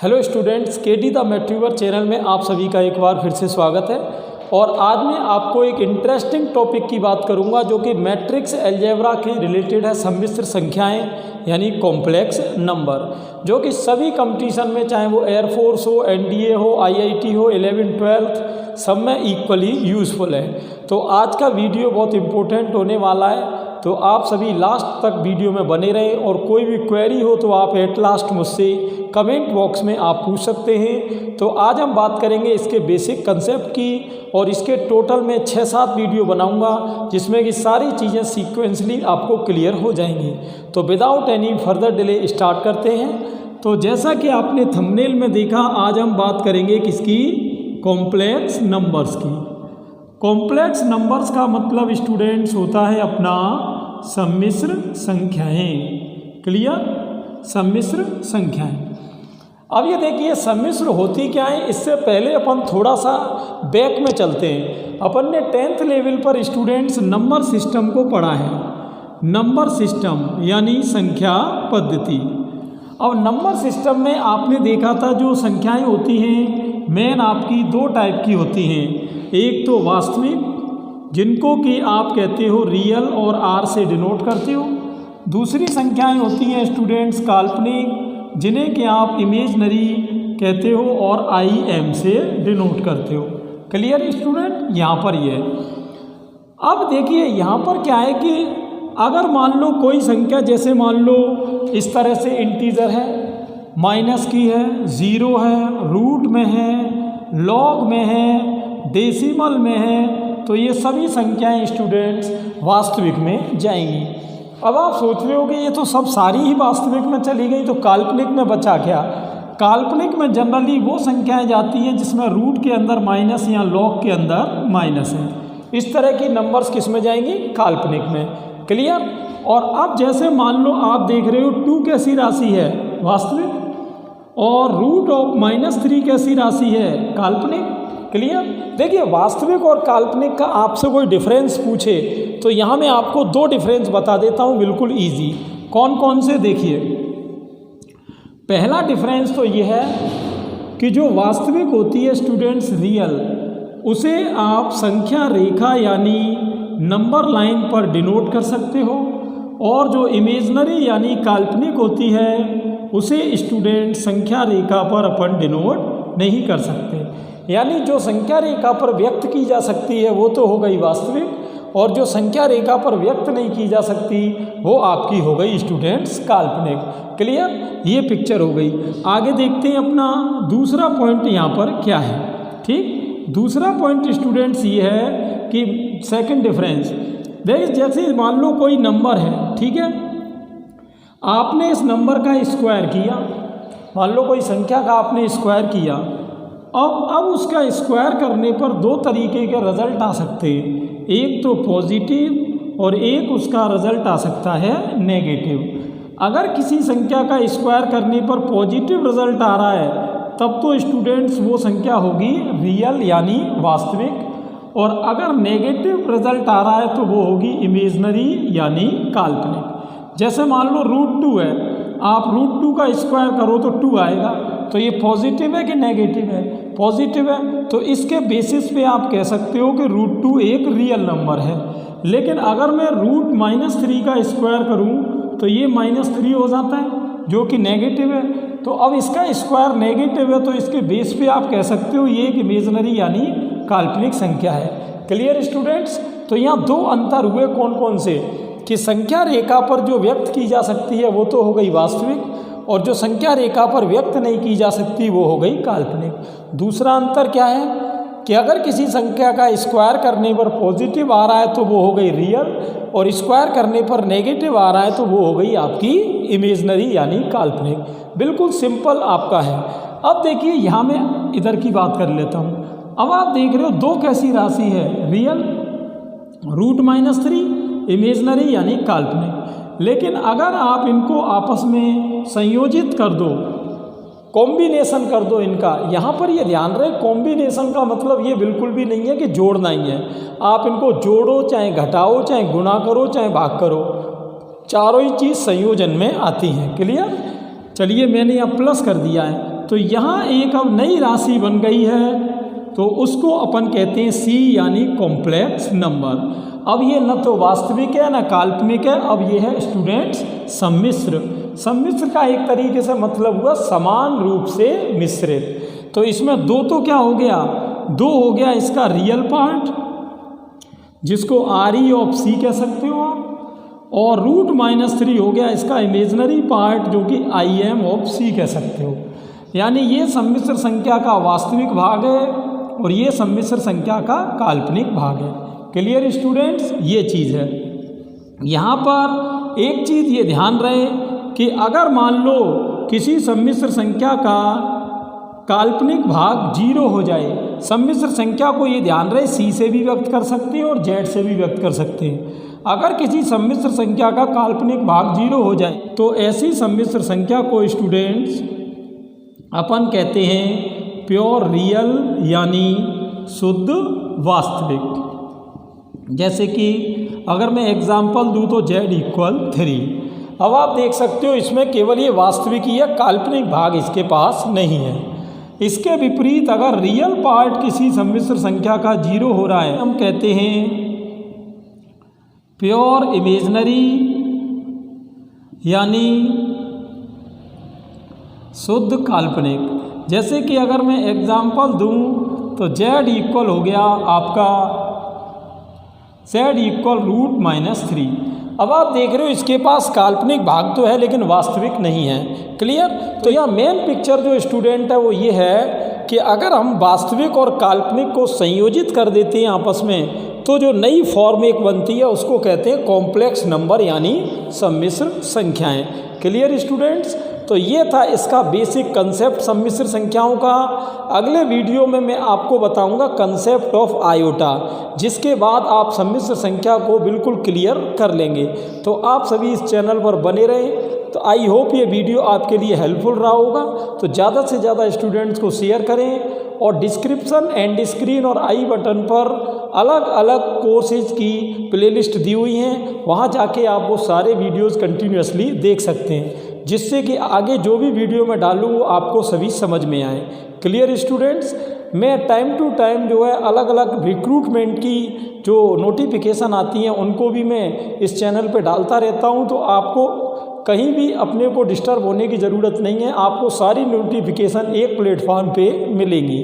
Hello students, KD the मैट्रिवर channel में आप सभी का एक बार फिर से स्वागत है। और आज मैं आपको एक इंटरेस्टिंग टॉपिक की बात करूंगा जो कि मैट्रिक्स अलजेब्रा के रिलेटेड है। सम्मिश्र संख्याएं यानी कॉम्प्लेक्स नंबर, जो कि सभी कंपटीशन में, चाहे वो एयरफोर्स हो, एनडीए हो, आईआईटी हो, 11th 12th सब में इक्वली यूज़फुल है। तो आज का वीडियो बहुत इम्पोर्टेंट होने वाला है, तो आप सभी लास्ट तक वीडियो में बने रहें। और कोई भी क्वेरी हो तो आप एट लास्ट मुझसे कमेंट बॉक्स में आप पूछ सकते हैं। तो आज हम बात करेंगे इसके बेसिक कंसेप्ट की, और इसके टोटल में 6-7 वीडियो बनाऊंगा जिसमें कि सारी चीज़ें सीक्वेंसली आपको क्लियर हो जाएंगी। तो without any further delay start करते हैं। तो जैसा कि आपने थंबनेल में देखा, आज हम बात करेंगे किसकी? कॉम्प्लेक्स नंबर्स की। कॉम्प्लेक्स नंबर्स का मतलब स्टूडेंट्स होता है अपना सम्मिश्र संख्याएं। क्लियर? सम्मिश्र संख्याएं। अब ये देखिए सम्मिश्र होती क्या है, इससे पहले अपन थोड़ा सा बैक में चलते हैं। अपन ने 10th लेवल पर स्टूडेंट्स नंबर सिस्टम को पढ़ा है। नंबर सिस्टम यानी संख्या पद्धति। अब नंबर सिस्टम में आपने देखा था जो संख्याएं होती हैं मेन आपकी 2 टाइप की होती हैं। एक तो वास्तविक, जिनको कि आप कहते हो रियल और आर से डिनोट करते हो। दूसरी संख्याएं होती हैं स्टूडेंट्स काल्पनिक, जिन्हें कि आप इमेजनरी कहते हो और आई एम से डिनोट करते हो। Clear student? यहाँ पर ये है। अब देखिए यहाँ पर क्या है कि अगर मान लो कोई संख्या, जैसे मान लो इस तरह से इंटीजर है, माइनस की है, 0 है, रूट में है, लॉग में है, डेसिमल में है, तो ये सभी संख्याएं स्टूडेंट्स वास्तविक में जाएंगी। अब आप सोच रहे हो कि ये तो सब सारी ही वास्तविक में चली गई, तो काल्पनिक में बचा क्या? काल्पनिक में जनरली वो संख्याएं जाती हैं जिसमें रूट के अंदर माइनस या लॉग के अंदर माइनस है। इस तरह की नंबर्स किस में जाएंगी? काल्पनिक में। क्लियर? और अब जैसे मान लो आप देख रहे हो 2 कैसी राशि है? वास्तविक। और रूट ऑफ -3 कैसी राशि है? काल्पनिक। क्लियर? देखिए वास्तविक और काल्पनिक का आपसे कोई डिफरेंस पूछे तो यहाँ मैं आपको 2 डिफरेंस बता देता हूँ, बिल्कुल इजी। कौन कौन से? देखिए, पहला डिफरेंस तो ये है कि जो वास्तविक होती है स्टूडेंट्स रियल, उसे आप संख्या रेखा यानी नंबर लाइन पर डिनोट कर सकते हो। और जो इमेजनरी यानी काल्पनिक होती है उसे स्टूडेंट संख्या रेखा पर अपन डिनोट नहीं कर सकते। यानी जो संख्या रेखा पर व्यक्त की जा सकती है वो तो हो गई वास्तविक, और जो संख्या रेखा पर व्यक्त नहीं की जा सकती वो आपकी हो गई स्टूडेंट्स काल्पनिक। क्लियर? ये पिक्चर हो गई। आगे देखते हैं अपना दूसरा पॉइंट यहाँ पर क्या है। ठीक, दूसरा पॉइंट स्टूडेंट्स ये है कि सेकंड डिफरेंस, देखिए जैसे मान लो कोई नंबर है, ठीक है, आपने इस नंबर का स्क्वायर किया। मान लो कोई संख्या का आपने स्क्वायर किया। अब उसका स्क्वायर करने पर 2 तरीके के रिजल्ट आ सकते हैं। एक तो पॉजिटिव और एक उसका रिजल्ट आ सकता है नेगेटिव। अगर किसी संख्या का स्क्वायर करने पर पॉजिटिव रिजल्ट आ रहा है तब तो स्टूडेंट्स वो संख्या होगी रियल यानी वास्तविक, और अगर नेगेटिव रिजल्ट आ रहा है तो वो होगी इमेजनरी यानी काल्पनिक। जैसे मान लो √2 है, आप √2 का स्क्वायर करो तो 2 आएगा, तो ये पॉजिटिव है कि नेगेटिव है? पॉजिटिव है। तो इसके बेसिस पे आप कह सकते हो कि √2 एक रियल नंबर है। लेकिन अगर मैं √-3 का स्क्वायर करूं तो ये -3 हो जाता है जो कि नेगेटिव है। तो अब इसका स्क्वायर नेगेटिव है, तो इसके बेस पे आप कह सकते हो ये एक इमेजनरी यानी काल्पनिक संख्या है। Clear students? तो यहाँ 2 अंतर हुए। कौन कौन से? कि संख्या रेखा पर जो व्यक्त की जा सकती है वो तो हो गई वास्तविक, और जो संख्या रेखा पर व्यक्त नहीं की जा सकती वो हो गई काल्पनिक। दूसरा अंतर क्या है कि अगर किसी संख्या का स्क्वायर करने पर पॉजिटिव आ रहा है तो वो हो गई रियल, और स्क्वायर करने पर नेगेटिव आ रहा है तो वो हो गई आपकी इमेजनरी यानी काल्पनिक। बिल्कुल सिंपल आपका है। अब देखिए यहाँ मैं इधर की बात कर लेता हूँ। अब आप देख रहे हो 2 कैसी राशि है? रियल, √-3 इमेजनरी यानी काल्पनिक। लेकिन अगर आप इनको आपस में संयोजित कर दो, कॉम्बिनेशन कर दो इनका, यहाँ पर ये ध्यान रहे कॉम्बिनेशन का मतलब ये बिल्कुल भी नहीं है कि जोड़ना ही है। आप इनको जोड़ो, चाहे घटाओ, चाहे गुणा करो, चाहे भाग करो, चारों ही चीज़ संयोजन में आती हैं। क्लियर? चलिए मैंने यहाँ प्लस कर दिया है, तो यहाँ एक अब नई राशि बन गई है, तो उसको अपन कहते हैं C यानी कॉम्प्लेक्स नंबर। अब ये न तो वास्तविक है न काल्पनिक है, अब ये है स्टूडेंट्स सम्मिश्र। सम्मिश्र का एक तरीके से मतलब हुआ समान रूप से मिश्रित। तो इसमें दो तो क्या हो गया, दो हो गया इसका रियल पार्ट जिसको RE ऑफ C कह सकते हो आप, और √-3 हो गया इसका इमेजनरी पार्ट जो कि IM ऑफ C कह सकते हो। यानी ये सम्मिश्र संख्या का वास्तविक भाग है और ये सम्मिश्र संख्या का काल्पनिक भाग है। क्लियर स्टूडेंट्स, ये चीज़ है। यहाँ पर एक चीज़ ये ध्यान रहे कि अगर मान लो किसी सम्मिश्र संख्या का काल्पनिक भाग 0 हो जाए, सम्मिश्र संख्या को ये ध्यान रहे C से भी व्यक्त कर सकते हैं और Z से भी व्यक्त कर सकते हैं। अगर किसी सम्मिश्र संख्या का काल्पनिक भाग 0 हो जाए तो ऐसी सम्मिश्र संख्या को स्टूडेंट्स अपन कहते हैं प्योर रियल यानी शुद्ध वास्तविक। जैसे कि अगर मैं एग्जाम्पल दूँ तो Z=3। अब आप देख सकते हो इसमें केवल ये वास्तविक ही है, काल्पनिक भाग इसके पास नहीं है। इसके विपरीत अगर रियल पार्ट किसी सम्मिश्र संख्या का 0 हो रहा है, हम कहते हैं प्योर इमेजनरी यानी शुद्ध काल्पनिक। जैसे कि अगर मैं एग्जाम्पल दूं तो Z हो गया आपका Z=√-3। अब आप देख रहे हो इसके पास काल्पनिक भाग तो है लेकिन वास्तविक नहीं है। क्लियर। तो यह मेन पिक्चर जो स्टूडेंट है वो ये है कि अगर हम वास्तविक और काल्पनिक को संयोजित कर देते हैं आपस में तो जो नई फॉर्म एक बनती है उसको कहते हैं कॉम्प्लेक्स नंबर यानी सम्मिश्र संख्याएं। Clear students. तो ये था इसका बेसिक कंसेप्ट सम्मिश्र संख्याओं का। अगले वीडियो में मैं आपको बताऊंगा कंसेप्ट ऑफ आयोटा, जिसके बाद आप सम्मिश्र संख्या को बिल्कुल क्लियर कर लेंगे। तो आप सभी इस चैनल पर बने रहें। तो आई होप ये वीडियो आपके लिए हेल्पफुल रहा होगा। तो ज़्यादा से ज़्यादा स्टूडेंट्स को शेयर करें और डिस्क्रिप्शन एंड स्क्रीन और आई बटन पर अलग अलग कोर्सेज की प्लेलिस्ट दी हुई हैं, वहाँ जाके आप वो सारे वीडियोस कंटिन्यूअसली देख सकते हैं, जिससे कि आगे जो भी वीडियो मैं डालूँ वो आपको सभी समझ में आए। Clear students. मैं टाइम टू टाइम जो है अलग अलग रिक्रूटमेंट की जो नोटिफिकेशन आती हैं उनको भी मैं इस चैनल पे डालता रहता हूँ। तो आपको कहीं भी अपने को डिस्टर्ब होने की ज़रूरत नहीं है, आपको सारी नोटिफिकेशन एक प्लेटफॉर्म पे मिलेंगी।